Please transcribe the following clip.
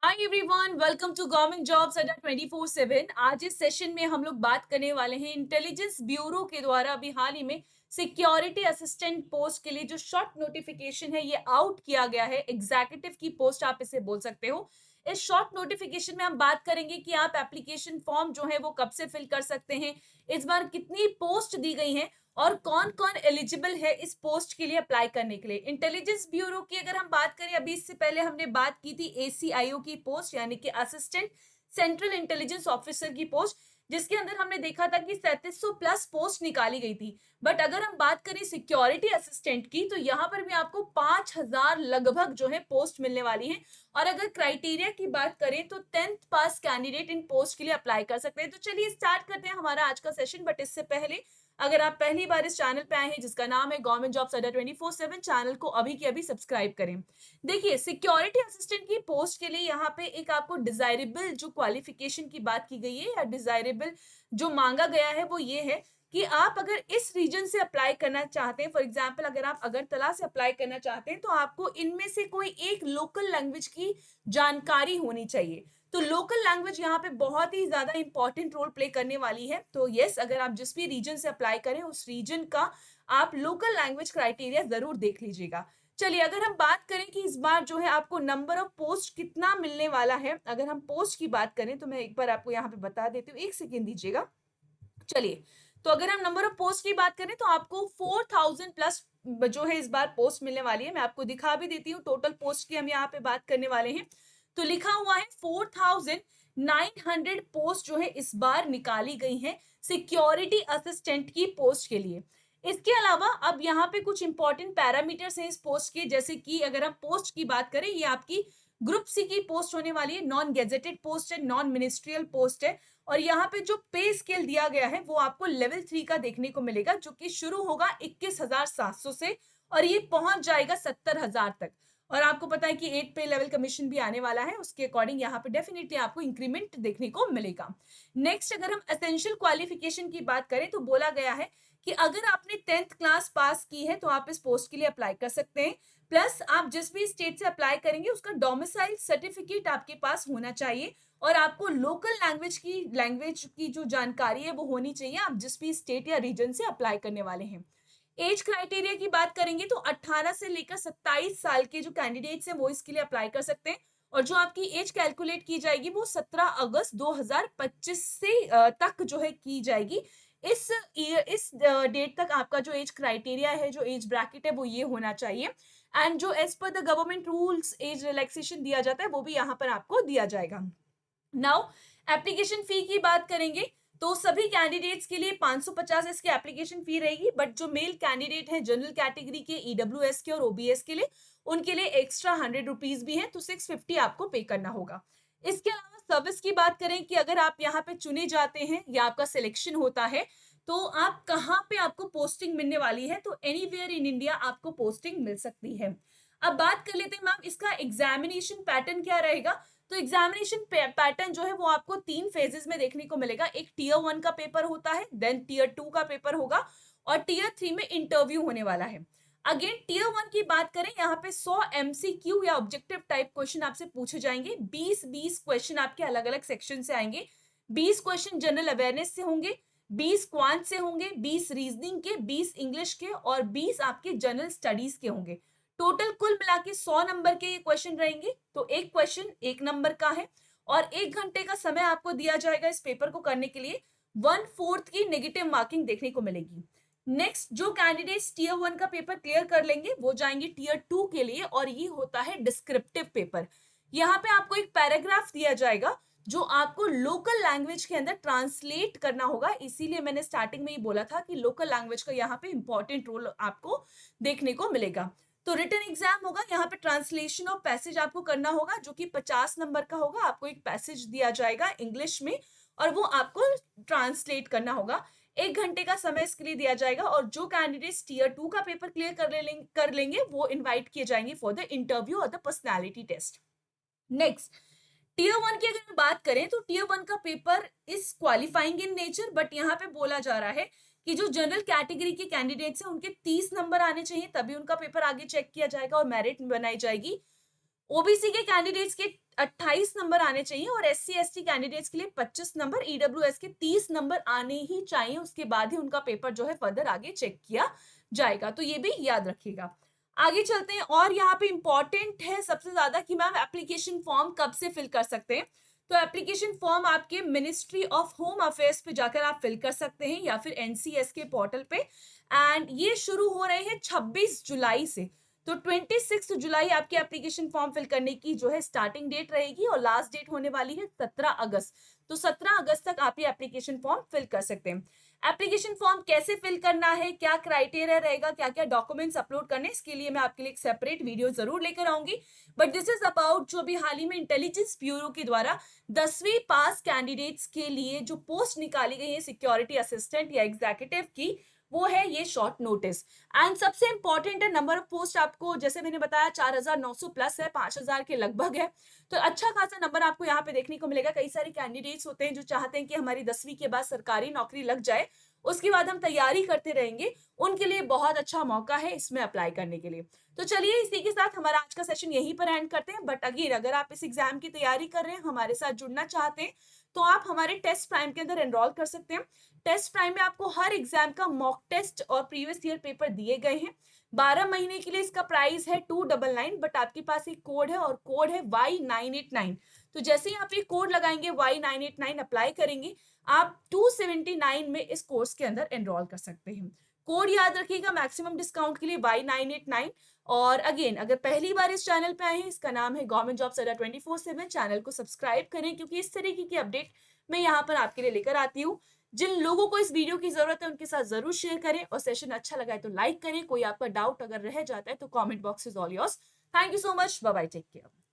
Hi everyone, welcome to government jobs अड्डा 24/7। आज इस सेशन में हम लोग बात करने वाले हैं इंटेलिजेंस ब्यूरो के द्वारा अभी हाल ही में सिक्योरिटी असिस्टेंट पोस्ट के लिए जो शॉर्ट नोटिफिकेशन है ये आउट किया गया है। एग्जीक्यूटिव की पोस्ट आप इसे बोल सकते हो। इस शॉर्ट नोटिफिकेशन में हम बात करेंगे कि आप एप्लीकेशन फॉर्म जो है वो कब से फिल कर सकते हैं, इस बार कितनी पोस्ट दी गई हैं और कौन कौन एलिजिबल है इस पोस्ट के लिए अप्लाई करने के लिए। इंटेलिजेंस ब्यूरो की अगर हम बात करें, अभी इससे पहले हमने बात की थी एसीआईओ की पोस्ट यानी कि असिस्टेंट सेंट्रल इंटेलिजेंस ऑफिसर की पोस्ट, जिसके अंदर हमने देखा था कि 3700 प्लस पोस्ट निकाली गई थी। बट अगर हम बात करें सिक्योरिटी असिस्टेंट की तो यहाँ पर भी आपको 5000 लगभग जो है पोस्ट मिलने वाली है। और अगर क्राइटेरिया की बात करें तो 10th pass candidate in post के लिए अप्लाई कर सकते हैं। तो चलिए स्टार्ट करते हैं हमारा आज का सेशन। बट इससे पहले अगर आप पहली बार इस चैनल पे आए हैं जिसका नाम है गवर्नमेंट जॉब्स अड्डा 24/7, चैनल को अभी के अभी सब्सक्राइब करें। देखिए, सिक्योरिटी असिस्टेंट की पोस्ट के लिए यहाँ पे एक आपको डिजायरेबल जो क्वालिफिकेशन की बात की गई है या डिजायरेबल जो मांगा गया है वो ये है कि आप अगर इस रीजन से अप्लाई करना चाहते हैं, फॉर एग्जाम्पल अगर आप अगरतला से अप्लाई करना चाहते हैं तो आपको इनमें से कोई एक लोकल लैंग्वेज की जानकारी होनी चाहिए। तो लोकल लैंग्वेज यहाँ पे बहुत ही ज्यादा इंपॉर्टेंट रोल प्ले करने वाली है। तो यस, अगर आप जिस भी रीजन से अप्लाई करें उस रीजन का आप लोकल लैंग्वेज क्राइटेरिया जरूर देख लीजिएगा। चलिए, अगर हम बात करें कि इस बार जो है आपको नंबर ऑफ पोस्ट कितना मिलने वाला है, अगर हम पोस्ट की बात करें तो मैं एक बार आपको यहाँ पे बता देती हूँ, एक सेकेंड दीजिएगा। चलिए, तो अगर हम नंबर ऑफ पोस्ट की बात करें तो आपको 4000 प्लस जो है इस बार पोस्ट मिलने वाली है। मैं आपको दिखा भी देती हूँ टोटल पोस्ट की हम यहाँ पे बात करने वाले हैं। तो लिखा हुआ है 4900 पोस्ट जो है इस बार निकाली गई है सिक्योरिटी असिस्टेंट की पोस्ट के लिए। इसके अलावा अब यहाँ पे कुछ इंपॉर्टेंट पैरामीटर्स हैं इस पोस्ट के, जैसे कि अगर हम पोस्ट की बात करें, ये आपकी ग्रुप सी की पोस्ट होने वाली है, नॉन गेजेटेड पोस्ट है, नॉन मिनिस्ट्रियल पोस्ट है। और यहाँ पे जो पे स्केल दिया गया है वो आपको लेवल 3 का देखने को मिलेगा, जो कि शुरू होगा 21,700 से और ये पहुंच जाएगा 70,000 तक। और आपको पता है कि 8 पे लेवल कमीशन भी आने वाला है, उसके अकॉर्डिंग यहाँ पे डेफिनेटली आपको इंक्रीमेंट देखने को मिलेगा। नेक्स्ट, अगर हम एसेंशियल क्वालिफिकेशन की बात करें तो बोला गया है कि अगर आपने 10th क्लास पास की है तो आप इस पोस्ट के लिए अप्लाई कर सकते हैं। प्लस आप जिस भी स्टेट से अप्लाई करेंगे उसका डोमिसाइल सर्टिफिकेट आपके पास होना चाहिए और आपको लोकल लैंग्वेज की जो जानकारी है वो होनी चाहिए, आप जिस भी स्टेट या रीजन से अप्लाई करने वाले हैं। एज क्राइटेरिया की बात करेंगे तो 18 से लेकर 27 साल के जो कैंडिडेट्स हैं वो इसके लिए अप्लाई कर सकते हैं। और जो आपकी एज कैलकुलेट की जाएगी वो 17 अगस्त 2025 से तक जो है की जाएगी। इस डेट तक आपका जो एज क्राइटेरिया है, जो एज ब्रैकेट है वो ये होना चाहिए। एंड जो as per the government rules age relaxation दिया जाता है वो भी यहाँ पर आपको दिया जाएगा। नाउ, एप्लीकेशन फी की बात करेंगे तो सभी कैंडिडेट्स के लिए 550 इसकी एप्लीकेशन फी रहेगी। बट जो मेल कैंडिडेट हैं जनरल कैटेगरी के, ईडब्ल्यूएस के और ओबीएस के लिए, उनके लिए एक्स्ट्रा 100 रुपीज भी है, तो 650 आपको पे करना होगा। इसके अलावा सर्विस की बात करें कि अगर आप यहाँ पे चुने जाते हैं या आपका सिलेक्शन होता है तो आप कहाँ पे आपको पोस्टिंग मिलने वाली है, तो एनीवेयर इन इंडिया आपको पोस्टिंग मिल सकती है। अब बात कर लेते हैं मैम इसका एग्जामिनेशन पैटर्न क्या रहेगा। तो एग्जामिनेशन पैटर्न जो है वो आपको 3 फेजेस में देखने को मिलेगा। एक टीयर 1 का पेपर होता है, देन टीयर 2 का पेपर होगा और टीयर 3 में इंटरव्यू होने वाला है। अगेन टीयर 1 की बात करें, यहाँ पे 100 एमसीक्यू या ऑब्जेक्टिव टाइप क्वेश्चन आपसे पूछे जाएंगे। 20 क्वेश्चन आपके अलग अलग सेक्शन से आएंगे। 20 क्वेश्चन जनरल अवेयरनेस से होंगे, 20 क्वांट से होंगे, 20 रीजनिंग के, 20 इंग्लिश के और 20 आपके जनरल स्टडीज के होंगे। टोटल कुल मिला के 100 नंबर के ये क्वेश्चन रहेंगे। तो एक क्वेश्चन 1 नंबर का है और 1 घंटे का समय आपको दिया जाएगा इस पेपर को करने के लिए। 1/4 की नेगेटिव मार्किंग देखने को मिलेगी। नेक्स्ट, जो कैंडिडेट्स टीयर 1 का पेपर क्लियर कर लेंगे वो जाएंगे टीयर 2 के लिए और ये होता है डिस्क्रिप्टिव पेपर। यहाँ पे आपको एक पैराग्राफ दिया जाएगा जो आपको लोकल लैंग्वेज के अंदर ट्रांसलेट करना होगा। इसीलिए मैंने स्टार्टिंग में ही बोला था कि लोकल लैंग्वेज का यहाँ पे इंपॉर्टेंट रोल आपको देखने को मिलेगा। तो रिटन एग्जाम होगा, यहाँ पे ट्रांसलेशन ऑफ पैसेज आपको करना होगा जो कि 50 नंबर का होगा। आपको एक पैसेज दिया जाएगा इंग्लिश में और वो आपको ट्रांसलेट करना होगा। 1 घंटे का समय इसके लिए दिया जाएगा और जो कैंडिडेट्स टीयर 2 का पेपर क्लियर कर लेंगे वो इनवाइट किए जाएंगे फॉर द इंटरव्यू और the personality test. Next, tier 1 की अगर बात करें तो टीयर 1 का paper is qualifying in nature, but यहाँ पे बोला जा रहा है कि जो जनरल कैटेगरी के कैंडिडेट्स हैं उनके 30 नंबर आने चाहिए, तभी उनका पेपर आगे चेक किया जाएगा और मेरिट बनाई जाएगी। ओबीसी के कैंडिडेट्स के 28 नंबर आने चाहिए और SC ST कैंडिडेट्स के लिए 25 नंबर, EWS के 30 नंबर आने ही चाहिए, उसके बाद ही उनका पेपर जो है फर्दर आगे चेक किया जाएगा, तो ये भी याद रखिएगा। आगे चलते हैं और यहाँ पे इंपॉर्टेंट है सबसे ज्यादा कि मैम एप्लीकेशन फॉर्म कब से फिल कर सकते हैं। तो एप्लीकेशन फॉर्म आपके मिनिस्ट्री ऑफ होम अफेयर्स पे जाकर आप फिल कर सकते हैं या फिर NCS के पोर्टल पे, एंड ये शुरू हो रहे हैं 26 जुलाई से। तो 26 जुलाई आपके एप्लीकेशन फॉर्म फिल करने की जो है स्टार्टिंग डेट रहेगी और लास्ट डेट होने वाली है 17 अगस्त। तो 17 अगस्त तक आप ये एप्लीकेशन फॉर्म फिल कर सकते हैं। एप्लीकेशन फॉर्म कैसे फिल करना है, क्या क्राइटेरिया रहेगा, क्या क्या डॉक्यूमेंट्स अपलोड करने, इसके लिए मैं आपके लिए एक सेपरेट वीडियो जरूर लेकर आऊंगी। बट दिस इज अबाउट जो भी हाल ही में इंटेलिजेंस ब्यूरो के द्वारा 10वीं पास कैंडिडेट्स के लिए जो पोस्ट निकाली गई है सिक्योरिटी असिस्टेंट या एग्जीक्यूटिव की, वो है ये शॉर्ट नोटिस। एंड सबसे इंपॉर्टेंट है नंबर ऑफ पोस्ट, आपको जैसे मैंने बताया 4900 प्लस है, 5000 के लगभग है, तो अच्छा खासा नंबर आपको यहाँ पे देखने को मिलेगा। कई सारे कैंडिडेट्स होते हैं जो चाहते हैं कि हमारी 10वीं के बाद सरकारी नौकरी लग जाए, उसके बाद हम तैयारी करते रहेंगे, उनके लिए बहुत अच्छा मौका है इसमें अप्लाई करने के लिए। तो चलिए इसी के साथ हमारा आज का सेशन यहीं पर एंड करते हैं। बट अगेन अगर आप इस एग्जाम की तैयारी कर रहे हैं, हमारे साथ जुड़ना चाहते हैं, तो आप हमारे टेस्ट प्राइम के अंदर एनरोल कर सकते हैं। टेस्ट प्राइम में आपको हर एग्जाम का मॉक टेस्ट और प्रीवियस ईयर पेपर दिए गए हैं। 12 महीने के लिए इसका प्राइस है 299, बट आपके पास एक कोड है और कोड है Y989। तो जैसे ही आप ये कोड लगाएंगे Y989 अप्लाई करेंगे, आप 279 में इस कोर्स के अंदर एनरोल कर सकते हैं। कोड याद रखिएगा मैक्सिमम डिस्काउंट के लिए Y989। और अगेन अगर पहली बार इस चैनल पे आए हैं, इसका नाम है गवर्नमेंट जॉब्स अड्डा 24/7, चैनल को सब्सक्राइब करें क्योंकि इस तरीके की अपडेट मैं यहाँ पर आपके लिए लेकर आती हूँ। जिन लोगों को इस वीडियो की जरूरत है उनके साथ जरूर शेयर करें, और सेशन अच्छा लगा है तो लाइक करें। कोई आपका डाउट अगर रह जाता है तो comment box is all yours. Thank you so much, bye bye, take care.